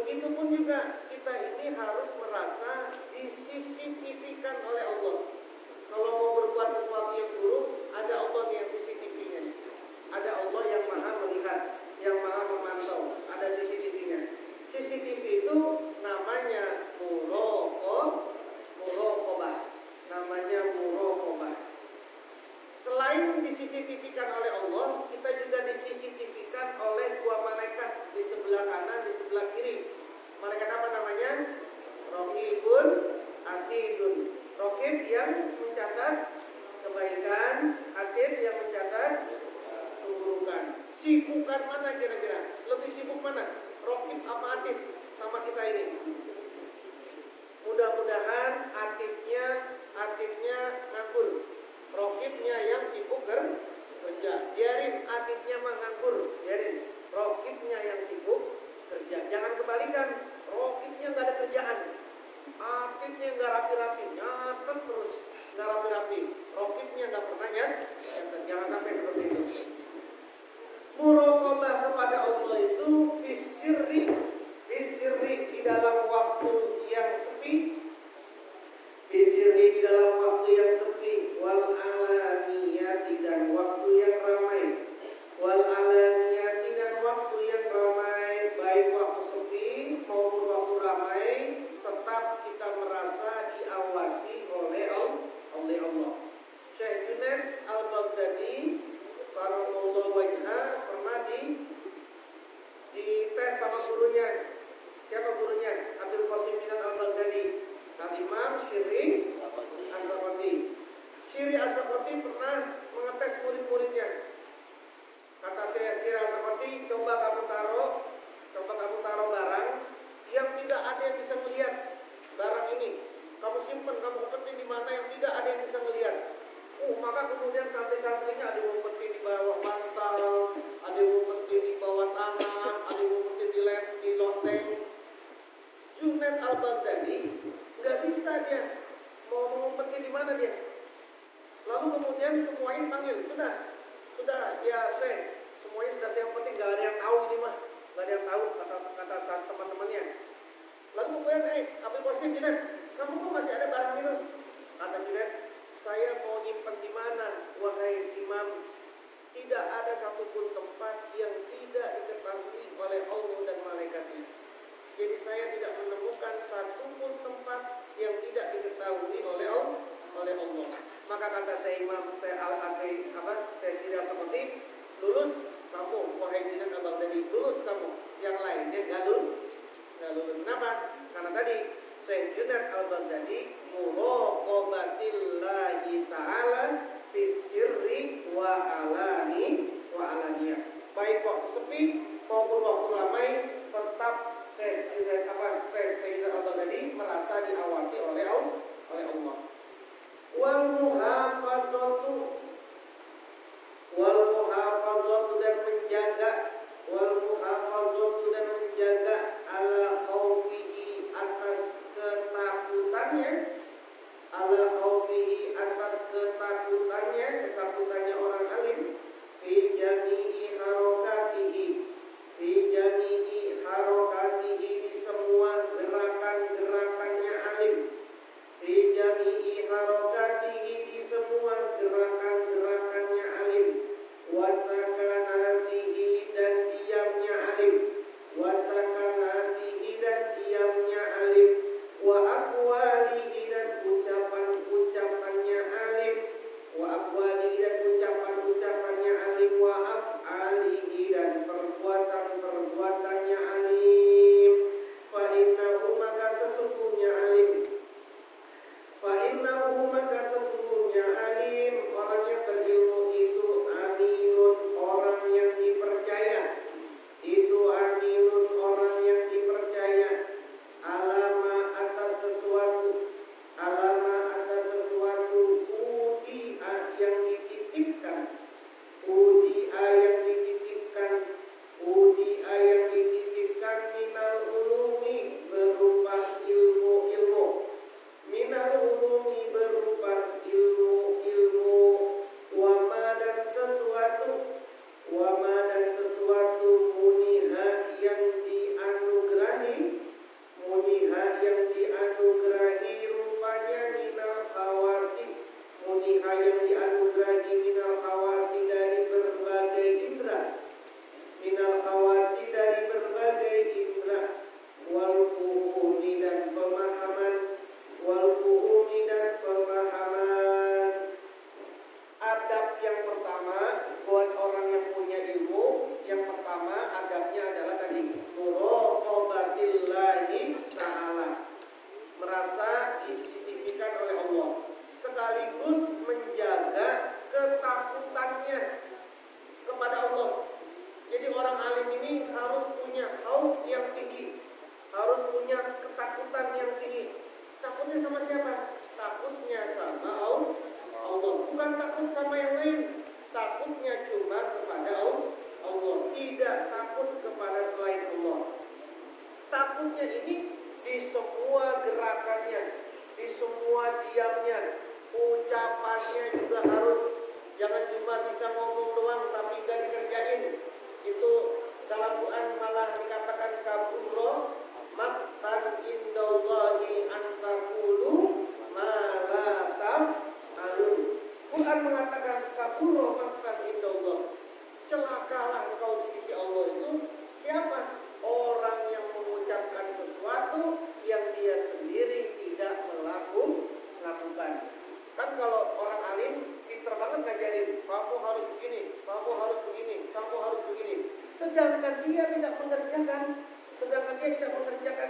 Begitupun juga kita ini harus merasa di CCTV-kan oleh Allah. raqibun atidun. Raqib yang mencatat kebaikan, atid yang mencatat keburukan. Sibukan mana kira-kira? Lebih sibuk mana? Raqib apa atid sama kita ini? Mudah-mudahan atidnya nganggur, raqibnya yang sibuk kerja. Biarin atidnya mah nganggur, biarin raqibnya yang sibuk kerja. Jangan kebalikan, raqibnya nggak ada kerjaan, atidnya nggak rapi-rapi, nyatet terus nggak rapi-rapi, raqibnya nggak pernah nyatet. Jangan sampai seperti itu. Muraqabah kepada Allah itu fisirri di dalam waktu yang sepi, fisirri di dalam waktu yang sepi, wal alaniyati dan waktu yang ramai, wal alaniyati dan waktu yang ramai, baik waktu sepi maupun waktu ramai, tetap kita merasa diawasi oleh Allah. Syekh Junaid Al-Baghdadi Karamallahu wajhah pernah dites sama gurunya. Siapa gurunya? Abdul Qasim bin Al-Baghdadi, Al-Imam Syiri As-Saqati. Syiri As-Saqati pernah mengetes murid-muridnya. Kata saya, Syiri As-Saqati, coba kamu taruh barang yang tidak ada yang bisa melihat barang ini. Kamu simpan, kamu umpetin di mana yang tidak ada yang bisa melihat. Maka kemudian santri-santrinya ada yang umpetin di bawah bantal, ada yang umpetin di bawah tangan, ada yang umpetin di loteng. Junaid Al-Baghdadi nggak bisa dia mau mengumpetin di mana dia. Lalu kemudian semuanya panggil, sudah ya semuanya sudah saya umpetin, nggak ada yang tahu ini mah, nggak ada yang tahu kata teman-temannya. Lalu kemudian Abdul Qasim, Junaid, kamu kok masih ada barang itu? Kata Junaid, saya mau nyimpan di mana, wahai imam? Tidak ada satupun tempat yang tidak diketahui oleh Allah dan malaikatnya. Jadi saya tidak menemukan satupun tempat yang tidak diketahui oleh Allah. Maka kata saya imam, saya Syiri As-Saqati, lulus kamu, wahai Junaid Al-Baghdadi, lulus kamu. Yang lainnya nggak lulus. Kenapa? Karena tadi Syekh Junaid Al-Baghdadi muraqabatillahi ta'ala fisirri wa alaniyah. Baik waktu sepi maupun waktu ramai, tetap Syekh Junaid Al-Baghdadi merasa diawasi oleh Allah. Wal muhafazatu dan menjaga ala khaufihi atas ketakutannya orang alim, fi jami'i harokatihi di semua gerakan-gerakan dia tidak mengerjakan, sedangkan dia tidak mengerjakan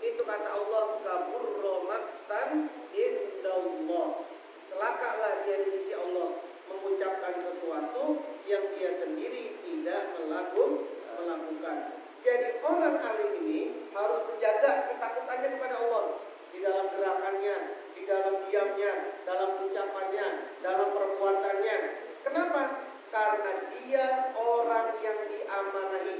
itu kata Allah kaburra maqtan indallah. Celakalah dia di sisi Allah mengucapkan sesuatu yang dia sendiri tidak melakukan. Jadi orang alim ini harus menjaga ketakutannya kepada Allah di dalam gerakannya, di dalam diamnya, dalam ucapannya, dalam perbuatannya. Kenapa? Karena dia orang yang diamanahi,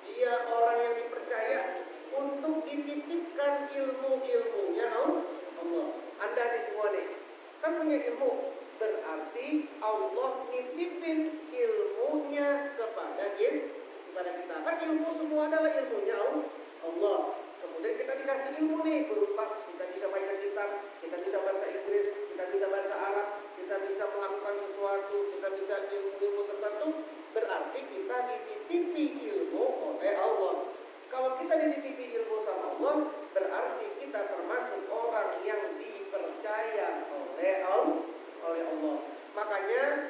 dia orang yang dipercaya untuk dititipkan ilmu-ilmunya Allah. Anda di semua nih kan punya ilmu, berarti Allah nitipin ilmunya kepada kita. Kan ilmu semua adalah ilmunya Allah. Kemudian kita dikasih ilmu nih berupa kita bisa baca kitab, kita bisa bahasa Inggris, kita bisa bahasa Arab, kita bisa melakukan sesuatu, kita bisa ilmu-ilmu tertentu. Berarti kita dititipi ilmu oleh Allah. Kalau kita dititipi ilmu sama Allah, berarti kita termasuk orang yang dipercaya oleh Allah. Makanya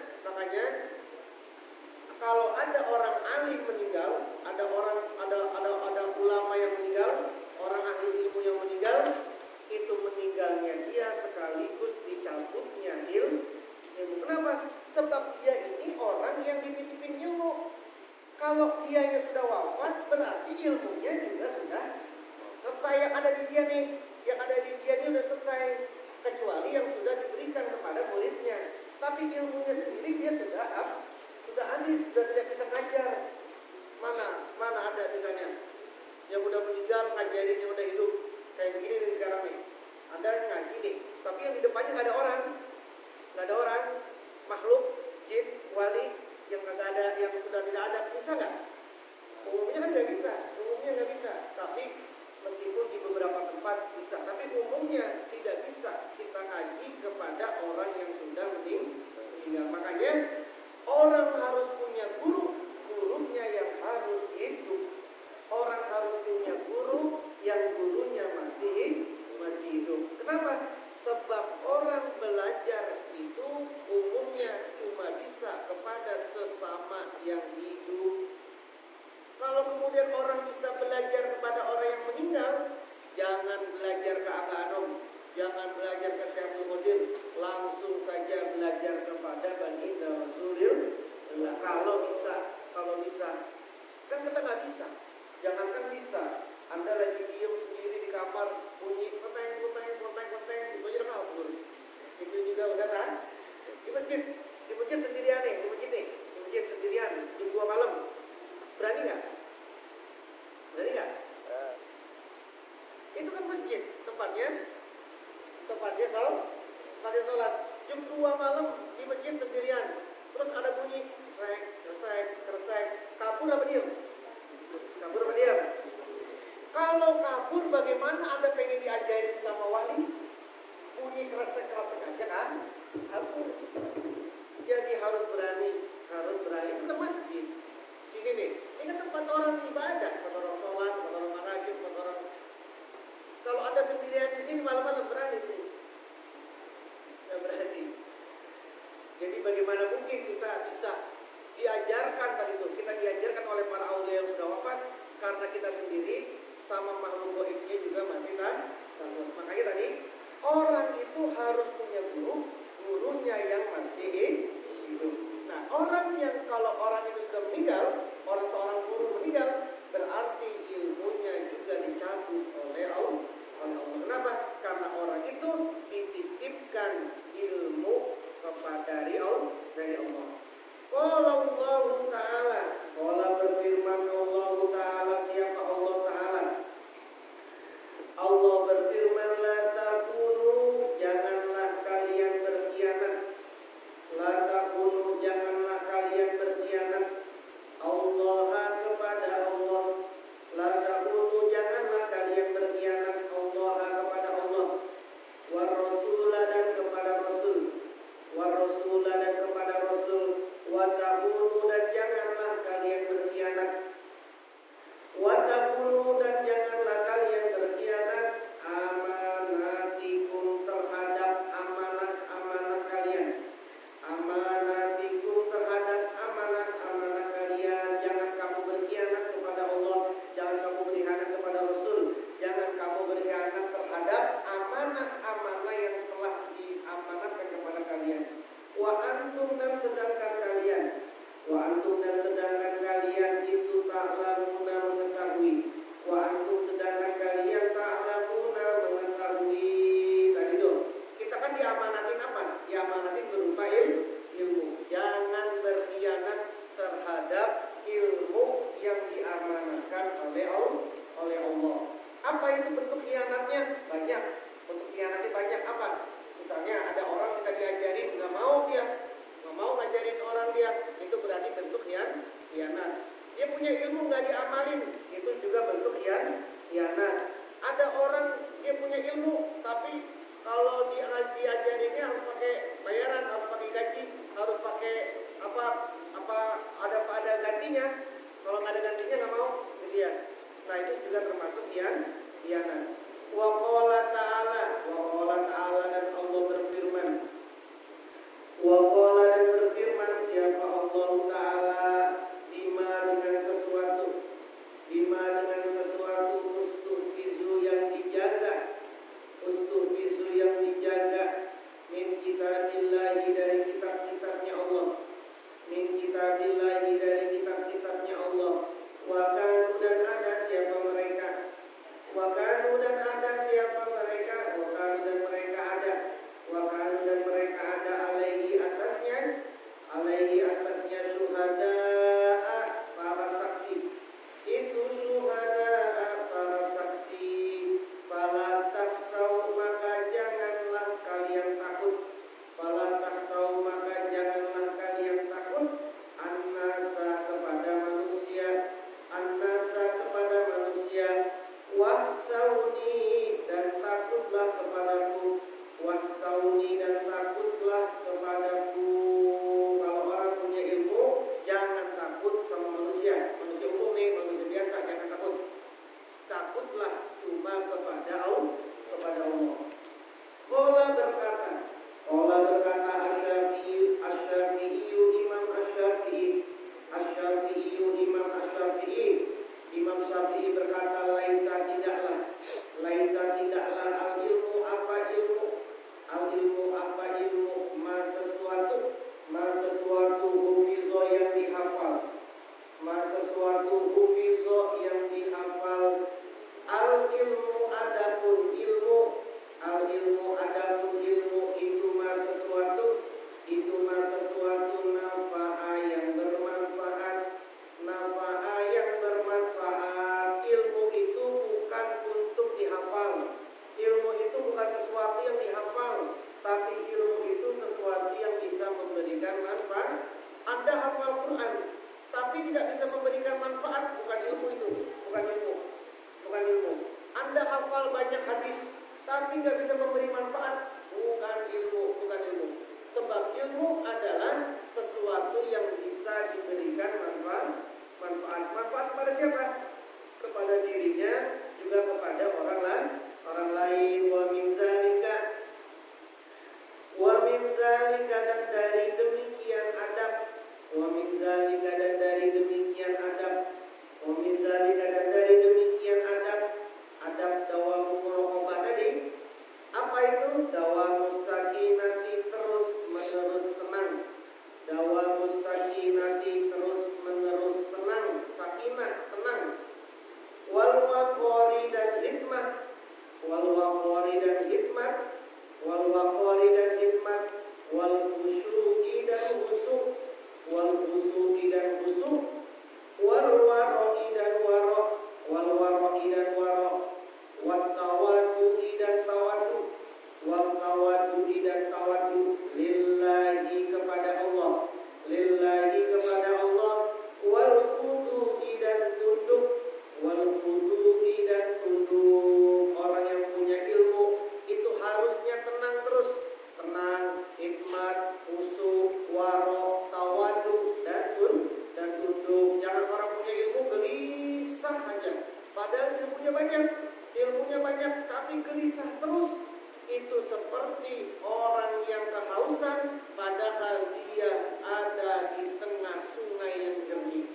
kalau ada orang alim meninggal, ada ulama yang meninggal, orang ahli ilmu yang meninggal, itu meninggalnya dia sekaligus dicabutnya ilmu. Kenapa? Sebab dia ini orang yang dititipin ilmu. Kalau dianya sudah wafat, berarti ilmunya juga sudah selesai. Yang ada di dia nih sudah selesai, kecuali yang sudah diberikan kepada muridnya. Tapi ilmunya sendiri dia sudah habis, sudah tidak bisa ngajar. Mana ada misalnya yang udah meninggal ngajarin yang udah hidup kayak begini nih sekarang nih. Ada yang ngaji nih, tapi yang di depannya nggak ada orang, makhluk, jin, wali yang nggak ada, yang sudah tidak ada, bisa nggak? Umumnya kan nggak bisa. Tapi meskipun di beberapa tempat bisa, tapi umumnya tidak bisa kita ngaji kepada orang yang sudah meninggal. Makanya orang harus punya gurunya yang harus hidup. Orang harus punya guru yang gurunya masih hidup. Kenapa? Sebab orang belajar itu umumnya cuma bisa kepada sesama yang hidup. Kalau kemudian orang bisa belajar kepada orang yang meninggal, jangan belajar ke Aga Anom, jangan belajar ke Syekhul Qadir, langsung saja belajar kepada baginda Rasulullah. Kalau bisa, kan kita nggak bisa. Jangankan bisa, Anda lagi diem sendiri di kamar, bunyi koteng, itu aja udah kabur. Itu juga udah kan? Di masjid sendirian nih, di masjid sendirian, jam 2 malam. Berani nggak? Itu kan masjid, tempatnya sholat. Jam 2 malam di masjid sendirian. Terus ada bunyi, kresek, kabur apa diam? Kalau kabur bagaimana Anda pengen diajarin sama wali? Bunyi kresek aja kan? Kabur. Jadi harus berani. Itu ke masjid. Sini nih, ini kan tempat orang ibadah, tempat orang sholat, tempat orang manajib, tempat orang. Kalau Anda sendirian di sini malam-malam berani sih? Nggak berani. Jadi bagaimana mungkin kita bisa diajarkan tadi itu? Kita diajarkan oleh para aulia yang sudah wafat karena kita sendiri sama makhluk gaibnya juga masih takut. Makanya tadi orang itu harus punya gurunya yang masih hidup. Nah, kalau orang itu sudah meninggal, seorang guru meninggal, berarti ilmunya juga dicabut oleh Allah. Kenapa? Karena orang itu dititipkan ilmu dari Allah. Qala Allah Ta'ala, qala berfirman Allah Ta'ala, siapa Allah Ta'ala? Allah berfirman, ilmu, tapi kalau diajarinnya harus pakai bayaran, harus pakai gaji, harus pakai ada gantinya. Kalau nggak ada gantinya nggak mau, gitu ya. Nah itu juga termasuk khianat. Wa qala ta'ala dan Allah berfirman. Wa qala dan berfirman siapa Allah Ta'ala bima dengan sesuatu ustufizu yang dijaga min kitabillahi dari kitab-kitabnya Allah wa kanu dan ada siapa mereka alaihi atasnya syuhada'a para saksi. Itu syuhada'a para saksi. Fala takhsau maka janganlah kalian takut. Annasa kepada manusia. Wahsauni dan takutlah kepadaku. Kalau orang punya ilmu, jangan takut sama manusia. Manusia umum nih, manusia biasa, jangan takut. Takutlah cuma kepada Allah. Qala berkata Imam Syafi'i berkata laisa tidaklah al ilmu ma sesuatu hufizo yang dihafal al ilmu adapun ilmu itu ma sesuatu nafa'a yang bermanfaat. Ilmu itu bukan untuk dihafal. Ilmu itu bukan sesuatu yang dihafal, tapi ilmu itu sesuatu yang bisa memberikan manfaat. Anda hafal Quran, tapi tidak bisa memberikan manfaat, bukan ilmu itu, bukan ilmu. Anda hafal banyak hadis, tapi nggak bisa memberi manfaat, bukan ilmu. Sebab ilmu adalah sesuatu yang bisa diberikan manfaat. Manfaat kepada siapa? Kepada dirinya, juga kepada orang lain. Wa min zalika dan dari demikian adab. Adab dawamu muraqabah tadi. Apa itu? Dawamus sakinati terus menerus tenang. Sakinah tenang. Wal waqari dan hikmah. Wal khusyu'i dan khusyuk. Wal wara'i dan wara'. Wat tawaddu'i dan tawadu. Lillahi kepada Allah. Wal khudu'i dan tunduk. Orang yang punya ilmu itu harusnya tenang terus. Hikmat, khusyuk, wara', tawadu dan tunduk. Jangan orang punya ilmu gelisah aja. Padahal ilmunya banyak tapi gelisah terus. Itu seperti orang yang kehausan padahal dia ada di tengah sungai yang jernih.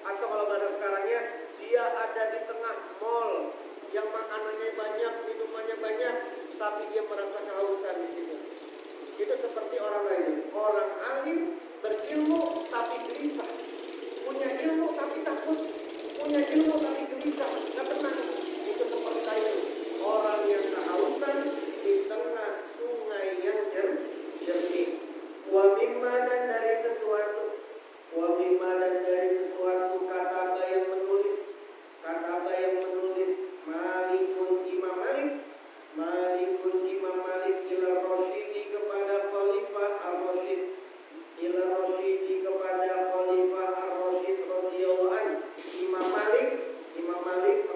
Atau kalau bahasa sekarangnya, dia ada di tengah mall yang makanannya banyak, minumannya banyak, tapi dia merasa kehausan di situ. Itu seperti orang lain. Orang alim berilmu tapi gelisah. Punya ilmu tapi takut. Punya ilmu tapi gelisah, nggak tenang. Itu seperti itu. Orang yang kehausan di tengah sungai yang jernih. Wa mimma dan dari sesuatu. Kata yang menulis. Malikun Imam Malik ila Rasyidi kepada Khalifah Ar-Rasyid. Imam Malik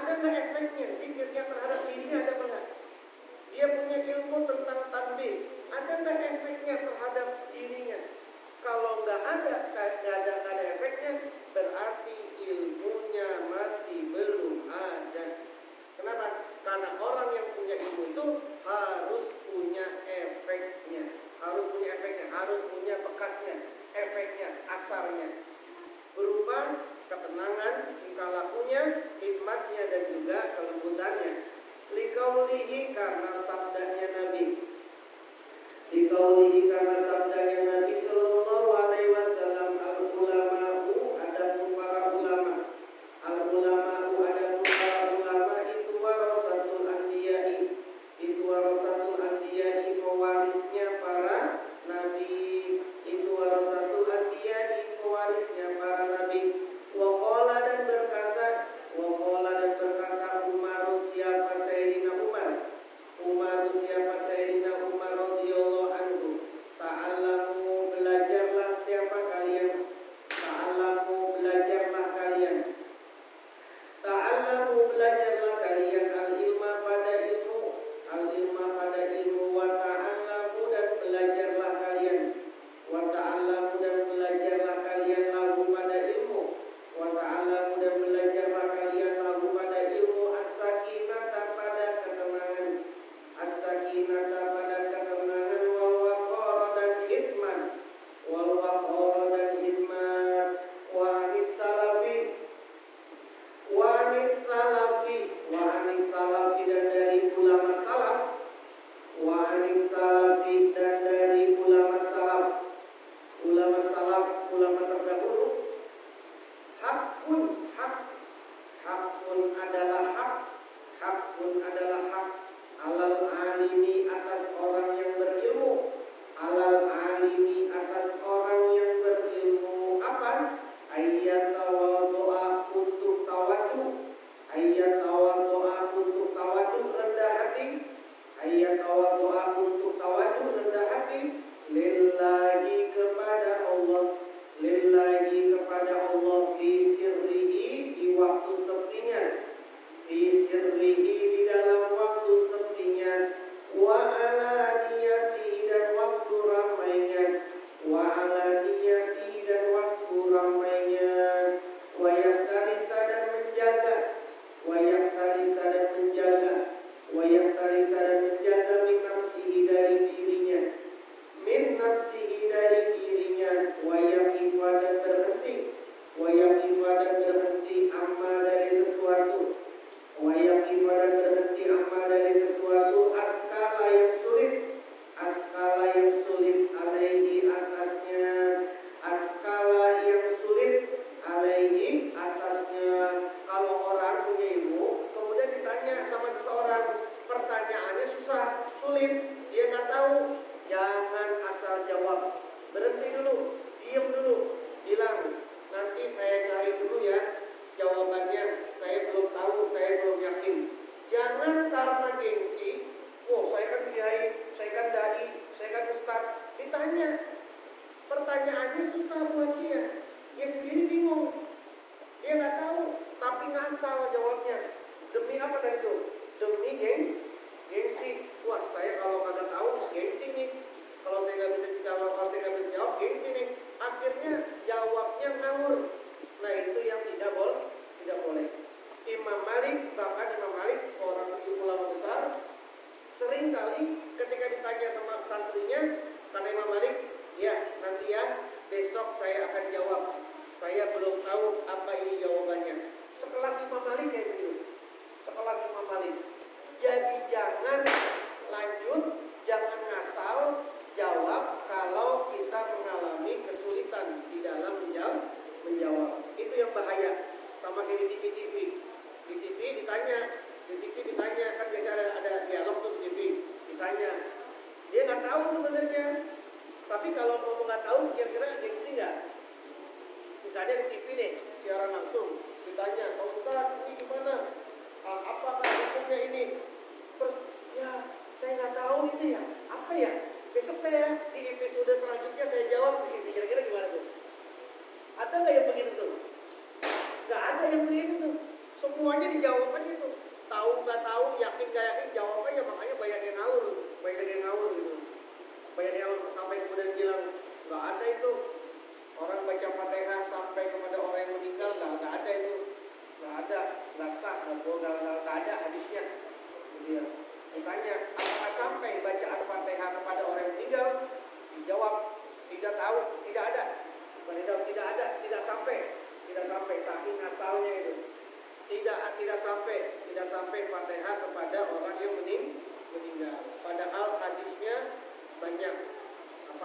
Ada nggak efeknya? Zikirnya terhadap dirinya ada nggak? Dia punya ilmu tentang tanbih, ada nggak efeknya terhadap dirinya? Kalau nggak ada efeknya, berarti ilmunya masih belum ada. Kenapa? Karena orang yang punya ilmu itu harus punya efeknya, harus punya bekasnya, efeknya, asarnya, berupa ketenangan, tingkah lakunya, hikmatnya, dan juga kelembutannya. Likaulihi, karena sabdanya Nabi. Likaulihi, karena sabdanya Nabi Sallallahu Alaihi Wasallam. Al ulama'u, adapun para ulama. Al ulama'u, adapun para ulama itu warasatul anbiya'i. Itu warasatul anbiya'i, pewarisnya para nabi. Itu warasatul anbiya'i, pewarisnya para nabi. Waqala, dan berkata Umar, siapa Sayyidina Umar? Umar, siapa Sayyidina Umar radhiyallahu anhu? Ta'allamu, belajarlah siapa kalian? Ta'allamu, belajarlah kalian. Ta'allamu, belajarlah kalian al-ilma pada ilmu. Al-ilma pada ilmu. Wa ta'allamu, dan belajarlah kalian. Wa ta'allamu, dan belajarlah kalian lahu pada ilmu. Wa ta'allamu, dan belajarlah kalian lahu pada ilmu. As-sakinata, pada ketenangan. As-sakinata, pada ketenangan. Wal waqara, dan hikmat. Wal waqara, dan hikmat. Wa anis salafi. Wa anis salafi. Wa anis salafi, dan dari ulama salaf. Wa anis salafi, dan dari ulama salaf. Ulama salaf, ulama terdahulu. Hakun, hak. Hakun adalah hak. Hakun adalah hak. Alal alimi, atas orang yang berilmu. Alal alimi, atas orang yang berilmu. Apa? Ayyatawadu'a, untuk tawadu. Ayyatawadu'a, untuk tawadu, rendah hati. Ayyatawadu'a, untuk tawadu, rendah hati. Lillahi, kepada Allah. Lillahi, kepada Allah. Fi sirrihi, di waktu sepinya. Fi sirrihi, di dalam waktu sepinya. Wa alaniyati, dan waktu ramainya. Wa alaniyati, dan waktu ramainya. Wa yaktarisa, dan menjaga. Wa yaktarisa, dan menjaga. Wa yaktarisa, dan menjaga min nafsihi, dari dirinya. Min nafsihi, dari dirinya. Wa yaqifa, dan berhenti. Wa yaqifa, dan berhenti amma, dari sesuatu. Wa yaqifa, dan berhenti amma, dari sesuatu. Askala, yang sulit. Askala, yang sulit. Alaihi, atasnya. Askala, yang sulit. Alaihi, atasnya. Kalau orang punya ilmu, kemudian ditanya sama seseorang, pertanyaannya susah, sulit, dia nggak tahu, jangan asal jawab. Berhenti dulu, diam dulu, bilang, nanti saya cari dulu ya jawabannya, saya belum tahu, saya belum yakin. Jangan karena gengsi, saya kan kiai, saya kan dai, saya kan ustadz, ditanya. Pertanyaannya susah buat dia sendiri bingung, dia nggak tahu, tapi ngasal jawabnya. Demi apa tadi itu? Demi gengsi. Wah, saya kalau kagak tahu gengsi nih. Kalau saya nggak bisa jawab, gengsi nih. Akhirnya jawabnya ngawur. Nah, itu yang tidak boleh. Imam Malik, bahkan Imam Malik, seorang ulama besar, sering kali ketika ditanya sama santrinya, kata Imam Malik, ya nanti ya, besok saya akan jawab. Saya belum tahu apa ini jawabannya. Sekelas Imam Malik kayak gitu. Sekelas Imam Malik. Jadi jangan lanjut, jangan ngasal jawab kalau kita mengalami kesulitan di dalam menjawab. Itu yang bahaya. Sama kayak di TV. Di TV ditanya kan biasa ada dialog tuh di TV. Ditanya, dia nggak tahu sebenarnya. Tapi kalau ngomong nggak tahu, kira-kira gengsi nggak? Misalnya di TV nih, siaran langsung, ditanya, Pak Ustadz, ini gimana? Apakah hukumnya ini? Terus, ya saya nggak tahu itu ya. Apa ya? Besok saya di episode selanjutnya saya jawab begini. Kira-kira gimana tuh? Ada nggak yang begitu tuh? Nggak ada yang begitu tuh. Semuanya dijawab aja tuh. nggak tahu, yakin nggak yakin, jawab aja. Makanya banyak yang ngawur gitu. Banyak yang sampai kemudian bilang nggak ada itu orang baca Fatihah sampai kepada orang yang meninggal, nggak ada itu, nggak sah, nggak ada hadisnya. Gitu ya. Ditanya apakah sampai bacaan Fatihah kepada orang yang meninggal? Dijawab tidak tahu, tidak ada. Bukan tidak sampai saking asalnya itu. Tidak sampai Fatihah kepada orang yang meninggal. Padahal hadisnya banyak,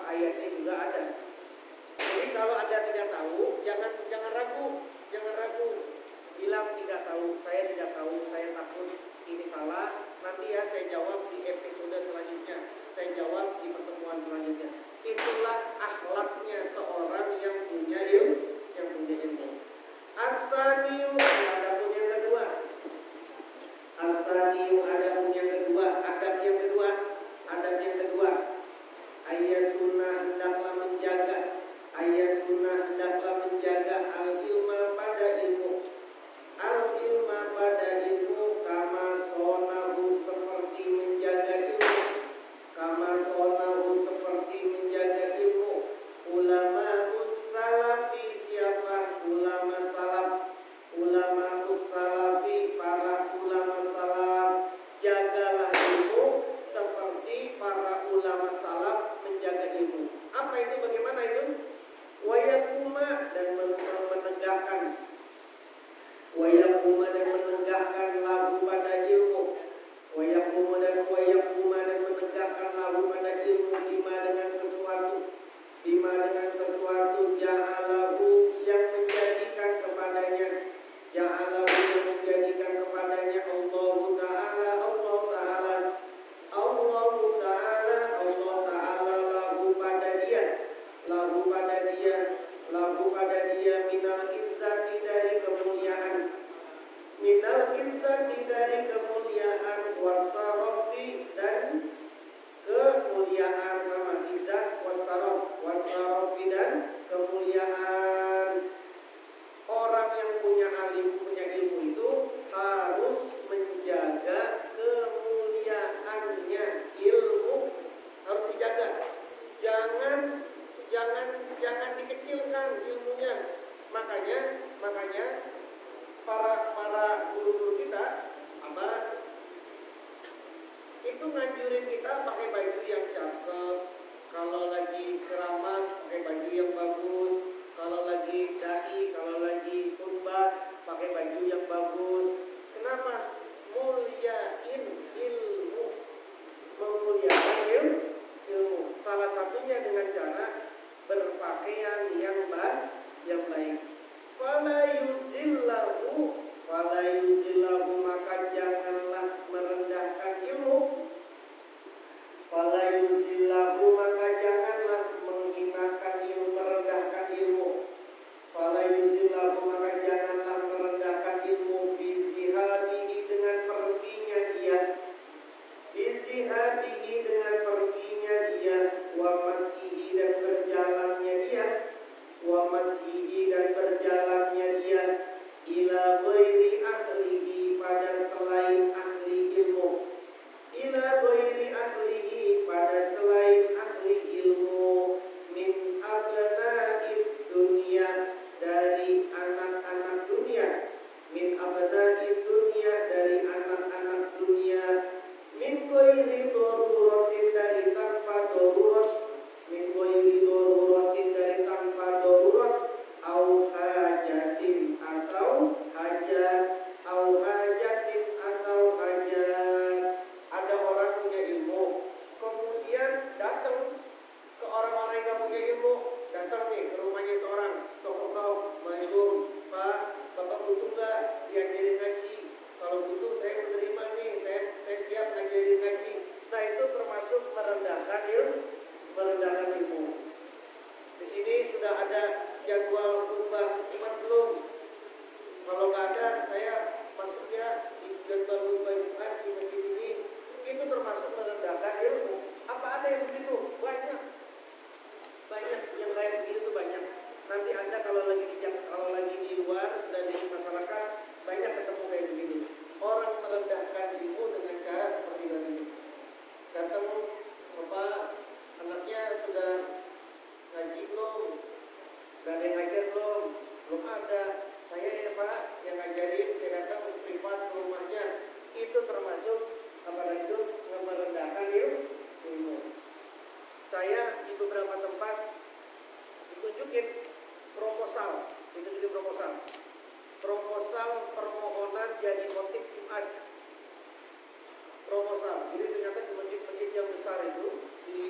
ayatnya juga ada. Jadi kalau Anda tidak tahu, jangan ragu. Bilang tidak tahu, saya takut ini salah. Nanti ya saya jawab di episode selanjutnya. Saya jawab di pertemuan selanjutnya. Itulah akhlaknya seorang yang punya ilmu. As-saniyu adapun yang kedua. Adab yang kedua. Sunnah hendaklah menjaga al-ilma pada ilmu. Kama sonahu seperti menjaga ilmu. Ulama salafi, siapa ulama salafi, para ulama salaf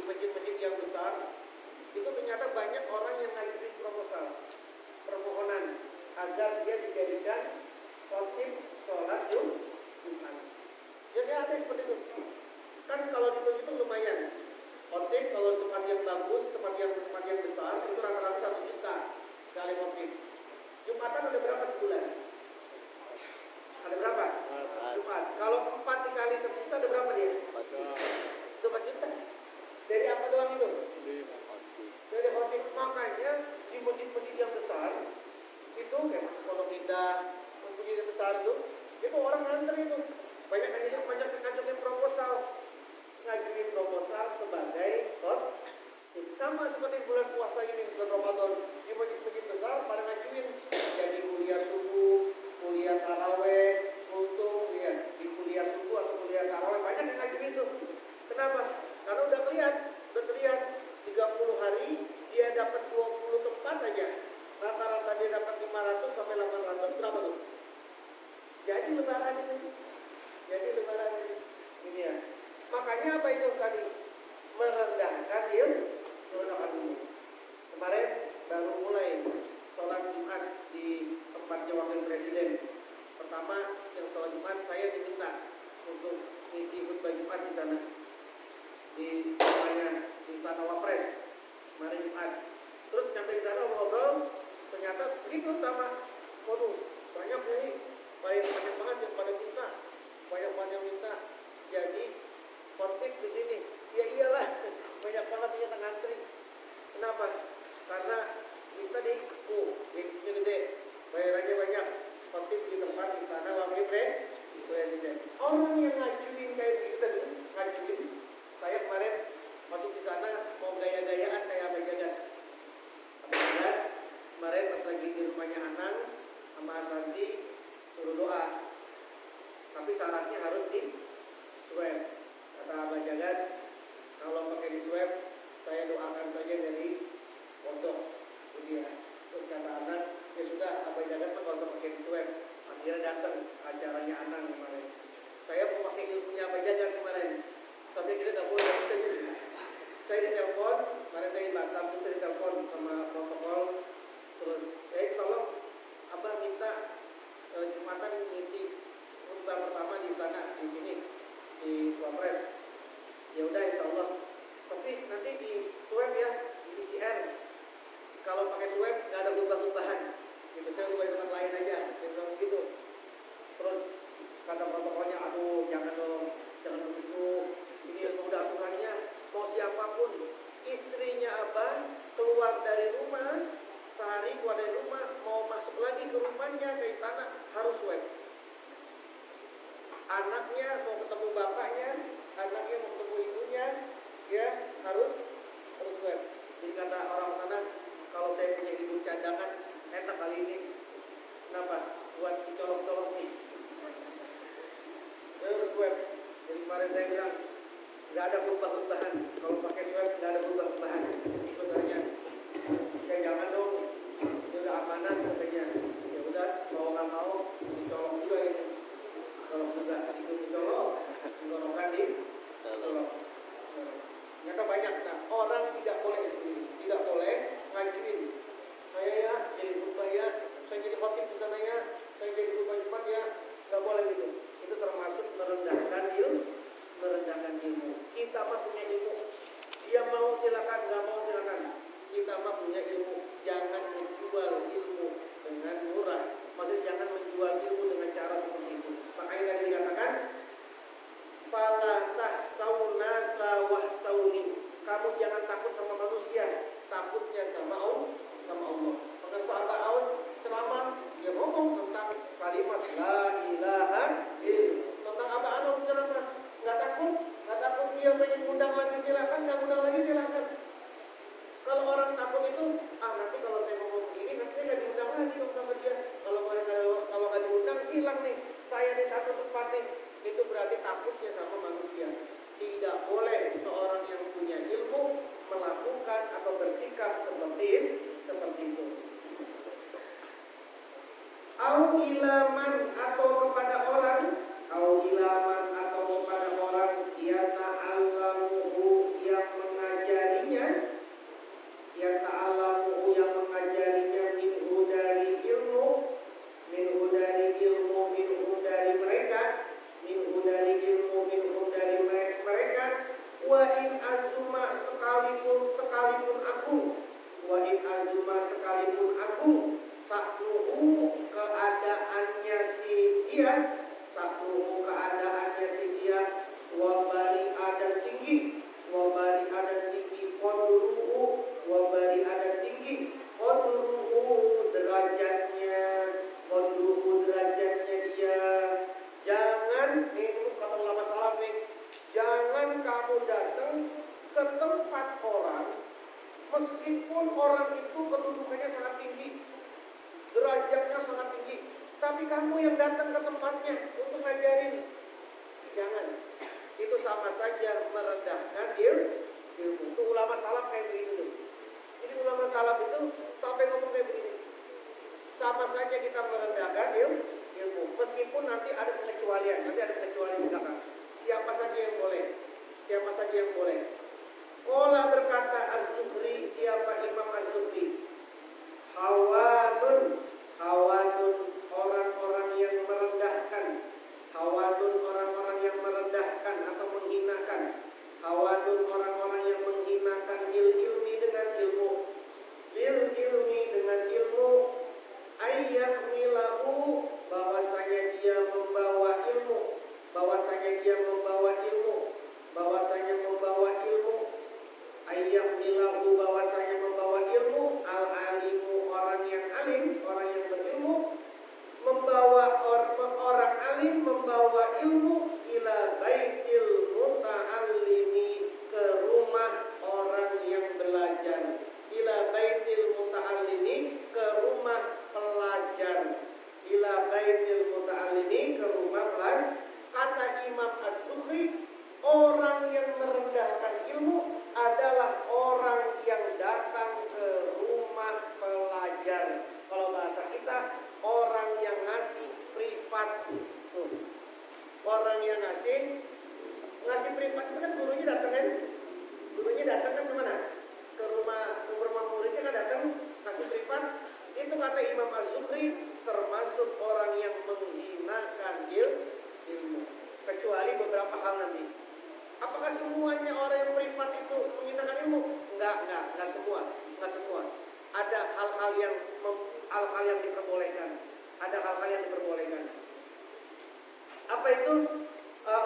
masjid-masjid yang besar itu ternyata banyak orang yang ngajuin proposal permohonan agar dia dijadikan khotib sholat Jumat. Jadi ada seperti itu. Kan kalau dihitung lumayan. Khotib kalau tempat yang bagus, tempat yang besar itu rata-rata 1 juta kali khotib. Jumatan ada berapa sebulan? Ada berapa? Jumat. Kalau 4 dikali 1 juta ada berapa dia? 4 juta. Dari apa doang itu? Dari khotib. Makanya di masjid-masjid yang besar itu kayak Pondok Indah, masjid yang besar itu orang ngantri itu. Banyak ngajuin proposal sebagai khotib. Sama seperti bulan puasa ini, bulan Ramadan, di masjid-masjid besar pada ngajuin jadi kuliah subuh, kuliah taraweh, untuk ya di kuliah subuh atau kuliah taraweh banyak yang ngajuin itu. Kenapa? Karena udah terlihat 30 hari dia dapat 20 tempat aja. Rata-rata dia dapat 500 sampai 800 berapa tuh? Jadi lebaran ini. Ini ya. Makanya apa itu tadi? Merendahkan diri. Kemarin baru mulai sholat Jumat di tempatnya wakil presiden. Pertama yang sholat Jumat saya diminta untuk ngisi khutbah Jumat di sana. Di rumahnya di Istana Wapres kemarin Jumat. Terus sampai di sana ngobrol, ternyata begitu sama. Waduh, banyak banget yang pada minta, banyak minta. Jadi khotib di sini, ya iyalah, banyak banget yang ngantri. Kenapa? Karena kita gengsinya gede, bayarannya banyak. Khotib di tempat Istana Wakil Presiden. Orang yang ngajuin kayak gitu, ngajuin. Saya kemarin waktu di sana mau gaya-gayaan kayak Abah Jagat. Kemarin pas lagi di rumahnya Anang sama Asanti suruh doa. Tapi syaratnya harus di swab. Kata Abah Jagat, kalau pakai di swab, saya doakan saja dari pondok. Dia. Terus kata Anang, ya sudah Abah Jagat mah kalau usah pakai di swab. Akhirnya datang acaranya Anang kemarin. Saya mau pakai ilmunya Abah Jagat kemarin. Tapi kita nggak boleh bisa juga. Saya ditelepon, kemarin saya di Batam, terus saya ditelepon sama protokol, terus tolong Abah minta Jumatan ngisi khutbah pertama di sana, di sini, di Wapres. Ya udah insya Allah. Tapi nanti di swab ya, di PCR. Kalau pakai swab nggak ada khutbah-khutbahan. Gitu saya ubah tempat lain aja, gitu. Terus kata protokolnya, aduh jangan dong, jangan begitu. Ini udah aturannya, mau siapapun istrinya Abah keluar dari rumah, sehari keluar dari rumah, mau masuk lagi ke rumahnya ke istana harus swab. Anaknya mau ketemu bapaknya, anaknya mau ketemu ibunya, ya harus swab. Jadi kata orang sana, kalau saya punya ibu cadangan enak kali ini. Kenapa? Buat dicolok-colok nih. Harus swab. Jadi kemarin saya bilang nggak ada khutbah-khutbahan. Kalau pakai swab nggak ada khutbah-khutbahan. Sebenarnya ya jangan dong. Ini udah amanat katanya. Ya udah mau nggak mau dicolok juga ini. Kalau juga ikut dicolok, tenggorokan di colok. Ternyata banyak. Nah, orang tidak boleh ngajuin. Saya ya jadi khutbah ya, saya jadi khotib di sana ya, saya jadi khutbah Jumat ya, nggak boleh gitu. Itu termasuk merendahkan ilmu. Kita mah punya ilmu. Dia mau silakan, nggak mau silakan. Kita mah punya ilmu. Jangan menjual ilmu dengan murah. Maksudnya jangan menjual ilmu dengan cara seperti itu. Makanya tadi dikatakan kamu yang datang ke tempatnya untuk ngajarin. Jangan. Itu sama saja merendahkan ilmu. Itu ulama salaf kayak begitu tuh. Jadi ulama salaf itu sampai ngomong kayak begini. Sama saja kita merendahkan ilmu. Meskipun nanti ada pengecualian. Nanti ada pengecualian di belakang. Siapa saja yang boleh. Siapa saja yang boleh. Qala berkata Az-Zuhri, siapa Imam Az-Zuhri? Hawanun orang-orang yang merendahkan. Hawanun orang-orang yang merendahkan atau menghinakan. Hawanun orang-orang yang menghinakan ilmi dengan ilmu. Ilmi dengan ilmu. Ayyahmilahu bahwasanya dia membawa ilmu. Bahwasanya dia membawa ilmu. Bahwasanya membawa ilmu. Ayyahmilahu bahwasanya membawa ilmu. Al-alimu orang yang alim, orang yang berilmu. Membawa orang alim membawa ilmu ila baitil muta'allimi, ke rumah orang yang belajar. Ila baitil muta'allimi, ke rumah pelajar. Ila baitil muta'allimi, ke rumah pelajar. Kata Imam Az-Zuhri, orang yang merendahkan ilmu adalah orang yang datang ke rumah pelajar. Kalau bahasa kita, orang yang ngasih privat. Orang yang ngasih privat itu kan gurunya datang kan? Gurunya datang kan kemana? Ke rumah muridnya kan datang ngasih privat. Itu kata Imam Az-Zuhri termasuk orang yang menghinakan ilmu. Kecuali beberapa hal nanti. Apakah semuanya orang yang privat itu menghinakan ilmu? Enggak semua. Ada hal-hal yang diperbolehkan. Ada hal-hal yang diperbolehkan. Apa itu? Wa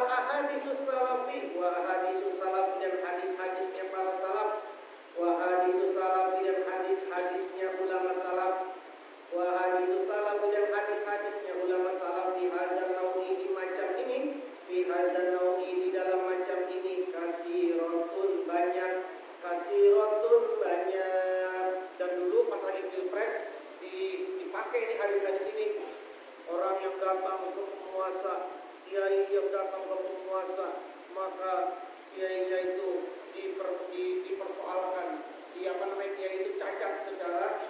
ahadisus salafi, wa ahadisus salaf dan hadis-hadisnya para salaf. Wa ahadisus salaf dan hadis-hadisnya ulama salaf. Wa ahadisus salaf dan hadis-hadisnya ulama salaf di hadzal naui di macam ini. Fi hadzal naui di dalam macam ini kasiratun banyak. Dan dulu pas lagi pilpres dipakai ini hadis-hadis ini. Orang yang datang ke penguasa, kiai yang datang ke penguasa, maka kiainya itu dipersoalkan. Kiai itu cacat secara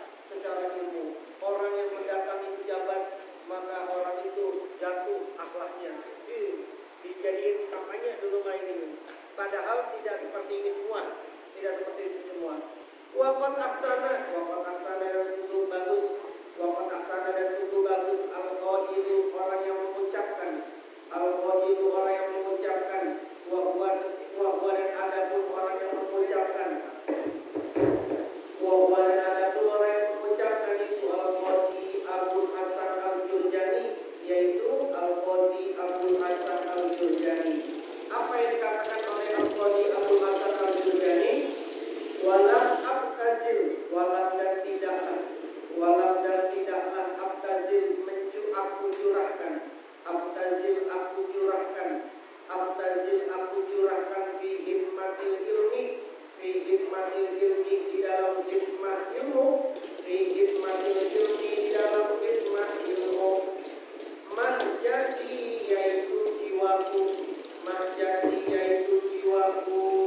ilmu. Orang yang mendatangi pejabat, maka orang itu jatuh akhlaknya. Dijadiin kampanye dulu main ini. Padahal tidak seperti ini semua. Wafat aksana dan sungguh bagus. Wafat aksana dan sungguh bagus. Al-qailu orang yang mengucapkan. Al-qailu orang yang mengucapkan. Wa dan adapun orang yang mengucapkan. Wa dan adapun orang yang mengucapkan itu Al-Qadi Abul Hasan Al-Jurjani, yaitu Al-Qadi Abul Hasan Al-Jurjani. Apa yang dikatakan oleh Al-Qadi Abul Hasan Al-Jurjani? Walam abtazil, walam dan tidaklah abtazil aku curahkan fi himmatil ilmi di dalam hikmah ilmu, mahjati yaitu jiwaku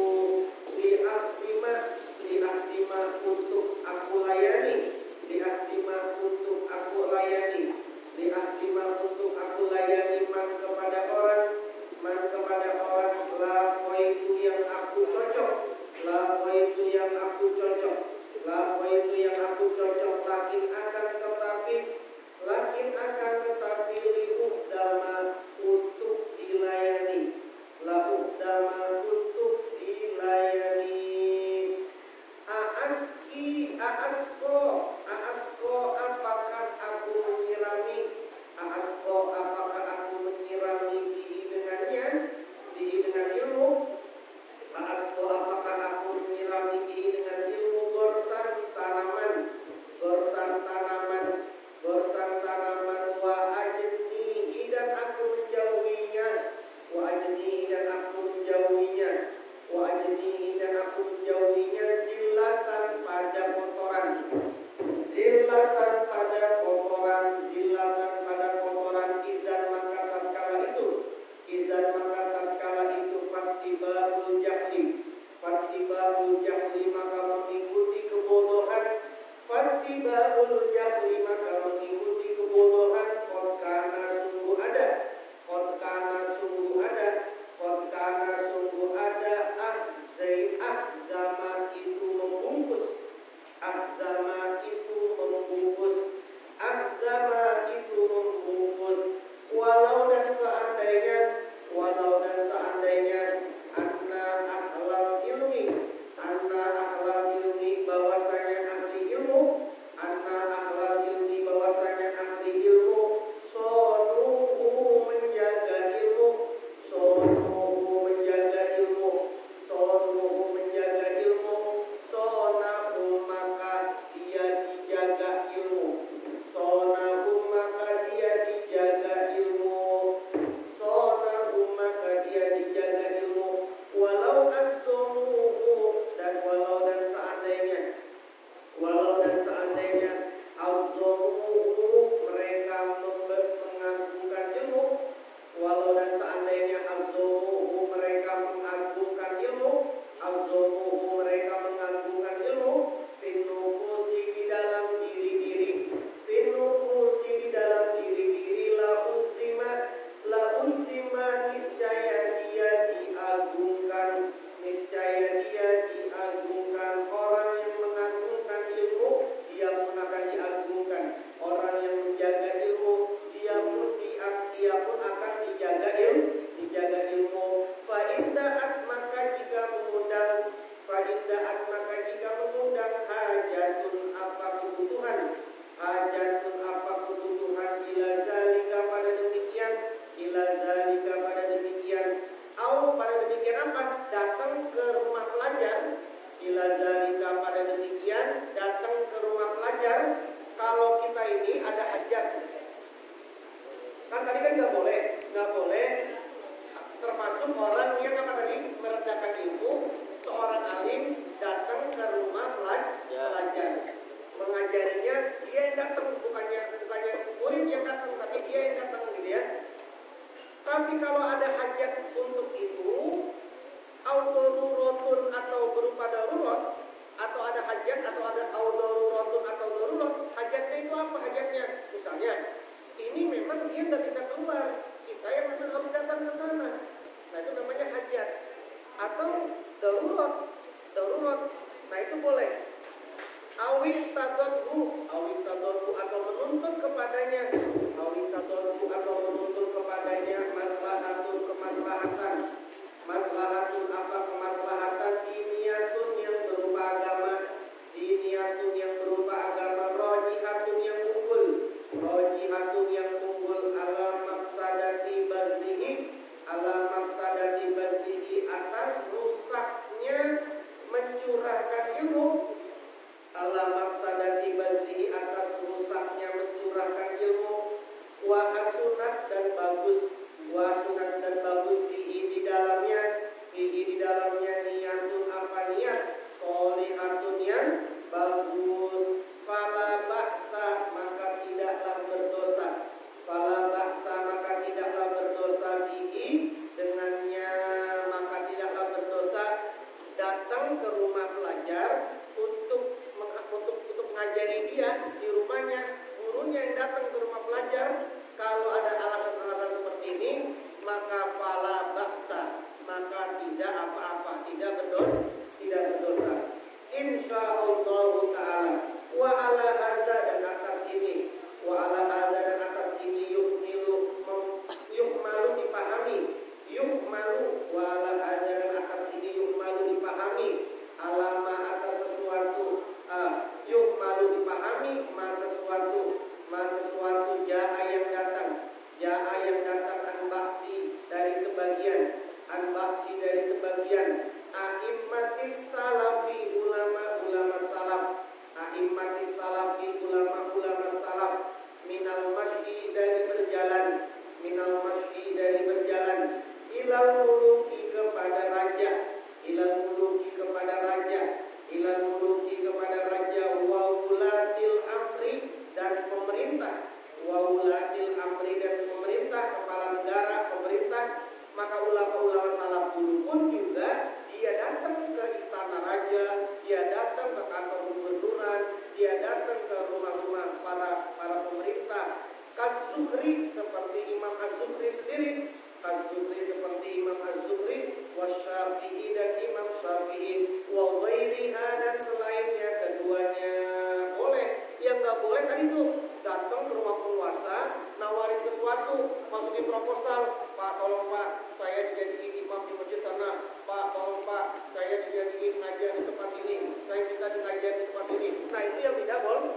Datang ke rumah penguasa, nawarin sesuatu, masukin proposal, Pak tolong Pak, saya dijadiin imam di masjid sana, Pak tolong Pak, saya dijadiin ngajar di tempat ini, saya minta ngajar di tempat ini. Nah itu yang tidak boleh.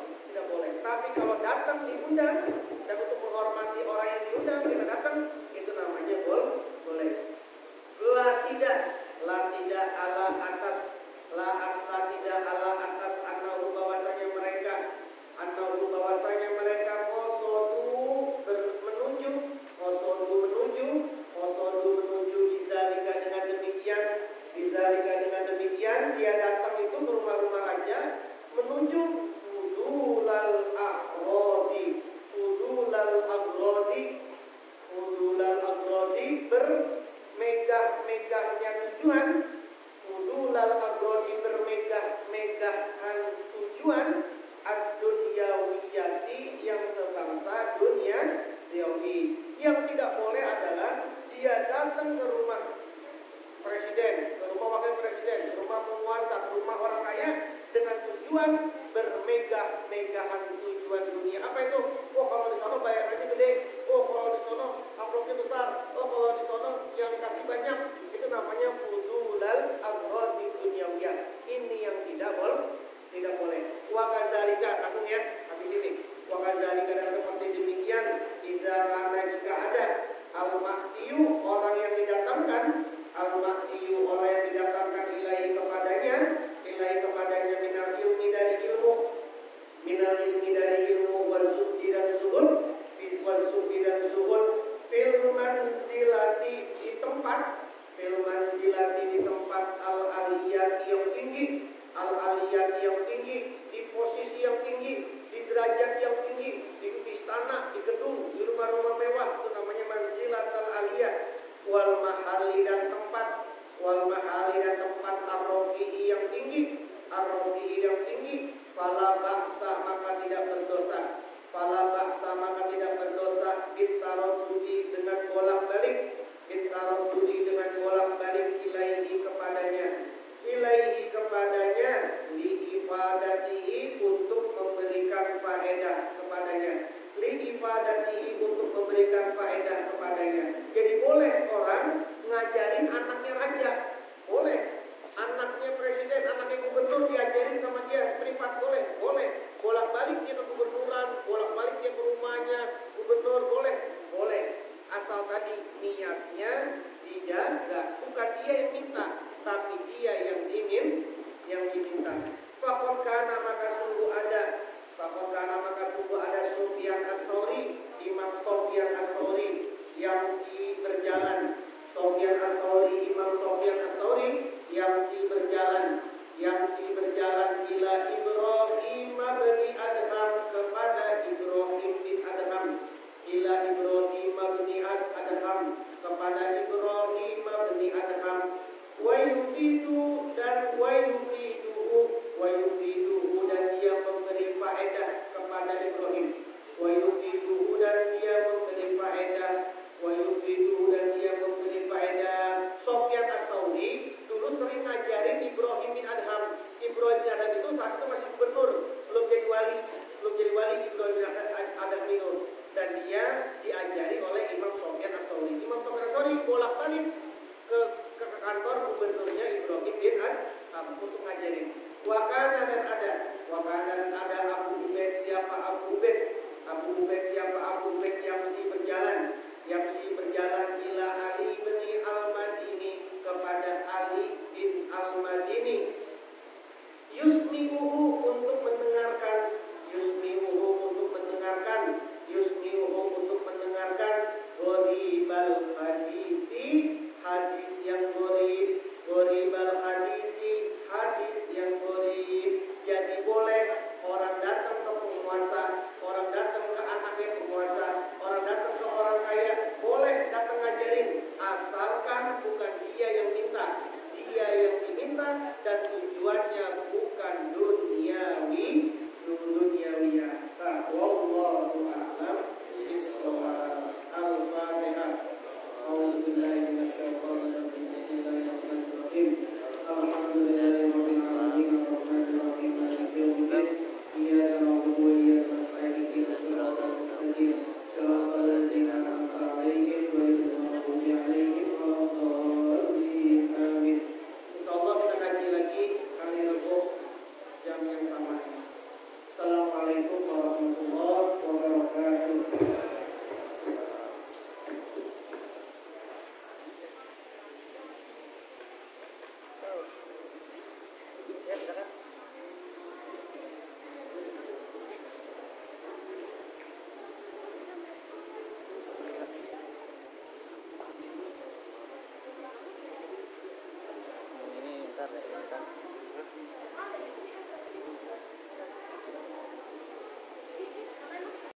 Tapi kalau datang diundang dan untuk menghormati orang yang diundang kita datang, itu namanya boleh. La tidak ala atas anahu bahwasanya mereka menuju bizalika dengan demikian dia datang itu ke rumah-rumah raja menuju fudulal agrodi bermegah-megahnya tujuan, bermegah-megahan tujuan ad-dunyawiyati yang sebangsa dunia duniawi. Yang tidak boleh adalah dia datang ke rumah presiden, ke rumah wakil presiden, ke rumah penguasa, ke rumah orang kaya dengan tujuan bermegah-megahan tujuan dunia. Apa itu? Oh kalau di sana bayarannya gede, oh kalau di sana amplopnya besar, oh kalau di sana yang dikasih banyak. Itu namanya fudulal aghradi dunyawiyah. Ini yang tidak boleh. Wa kadzalika, tanggung ya, habis ini. Wa kadzalika, dan seperti demikian, iza kana jika ada al-mahdiyu orang yang didatangkan, ilahi kepadanya minal ilmi dari ilmu wal zuhdi dan zuhud fil manzilati di tempat al-aliyati yang tinggi, di posisi yang tinggi, di derajat yang tinggi, di istana, di gedung, di rumah-rumah mewah. Itu namanya manzilat al-aliyah. Wal mahali dan tempat ar-rafi'i yang tinggi, fala ba'sa maka tidak berdosa bitaradudi dengan bolak-balik ilaihi kepadanya li ifadatihi untuk memberikan faedah kepadanya. Jadi boleh orang ngajarin anaknya raja, boleh. Anaknya presiden, anaknya gubernur diajarin sama dia privat, boleh. Bolak-balik dia ke gubernuran, bolak-balik dia ke rumahnya gubernur, boleh. Asal tadi niatnya dijaga, bukan dia yang minta, tapi dia yang diminta. Faqad kana maka sungguh ada Sufyan As-Tsauri, Imam Sufyan As-Tsauri yang berjalan. Imam Sufyan As-Tsauri yang berjalan ila Ibrahim bin Adham kepada Ibrahim bin Adham. Wa yufiduhu dan dia memberi faedah kepada Ibrahim.